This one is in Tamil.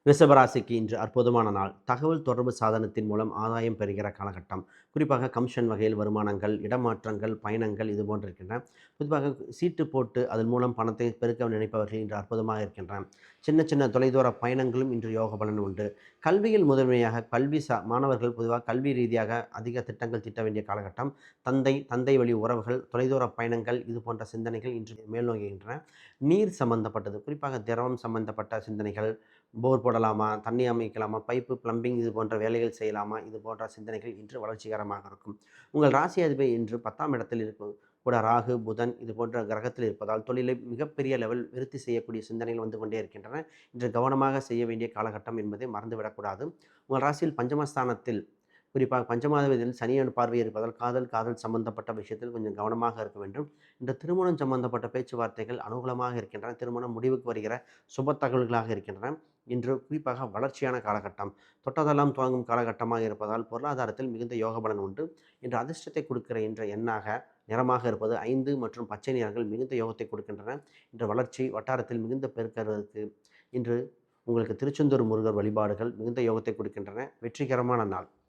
ரிஷபராசிக்கு இன்று அற்புதமான நாள். தகவல் தொடர்பு சாதனத்தின் மூலம் ஆதாயம் பெறுகிற காலகட்டம். குறிப்பாக கமிஷன் வகையில் வருமானங்கள், இடமாற்றங்கள், பயணங்கள் இது போன்று இருக்கின்றன. குறிப்பாக சீட்டு போட்டு அதன் மூலம் பணத்தை பெருக்க நினைப்பவர்கள் இன்று அற்புதமாக இருக்கின்றன. சின்ன சின்ன தொலைதூர பயணங்களும் இன்று யோக பலன் உண்டு. கல்வியில் முதன்மையாக மாணவர்கள் பொதுவாக கல்வி ரீதியாக அதிக திட்டங்கள் தீட்ட வேண்டிய காலகட்டம். தந்தை வழி உறவுகள், தொலைதூர பயணங்கள் இது போன்ற சிந்தனைகள் இன்று மேல்நோக்குகின்றன. நீர் சம்பந்தப்பட்டது, குறிப்பாக திரவம் சம்பந்தப்பட்ட சிந்தனைகள், போர் போடலாமா, தண்ணி அமைக்கலாமா, பைப்பு பிளம்பிங் இது போன்ற வேலைகள் செய்யலாமா, இது போன்ற சிந்தனைகள் இன்று வளர்ச்சிகரமாக இருக்கும். உங்கள் ராசி அதிபதி இன்று 10ஆம் இடத்தில் இருக்கும் கூட ராகு, புதன் இது போன்ற கிரகத்தில் இருப்பதால் தொழிலை மிகப்பெரிய லெவல் விருத்தி செய்யக்கூடிய சிந்தனைகள் வந்து கொண்டே இருக்கின்றன. இன்று கவனமாக செய்ய வேண்டிய காலகட்டம் என்பதை மறந்துவிடக்கூடாது. உங்கள் ராசியில் பஞ்சமஸ்தானத்தில் குறிப்பாக பஞ்சமாதிபதியில் சனியின் பார்வை இருப்பதால் காதல் சம்பந்தப்பட்ட விஷயத்தில் கொஞ்சம் கவனமாக இருக்க வேண்டும். இந்த திருமணம் சம்பந்தப்பட்ட பேச்சுவார்த்தைகள் அனுகூலமாக இருக்கின்றன. திருமணம் முடிவுக்கு வருகிற சுப தகவல்களாக இருக்கின்றன. இன்று குறிப்பாக வளர்ச்சியான காலகட்டம், தொட்டதெல்லாம் துவங்கும் காலகட்டமாக இருப்பதால் பொருளாதாரத்தில் மிகுந்த யோக பலன் உண்டு. இன்று அதிர்ஷ்டத்தை கொடுக்கிற என்ற எண்ணாக நிறமாக இருப்பது 5 மற்றும் பச்சை நிறங்கள் மிகுந்த யோகத்தை கொடுக்கின்றன. இன்று வளர்ச்சி வட்டாரத்தில் மிகுந்த பெருக்கிறதுக்கு இன்று உங்களுக்கு திருச்செந்தூர் முருகர் வழிபாடுகள் மிகுந்த யோகத்தை கொடுக்கின்றன. வெற்றிகரமான நாள்.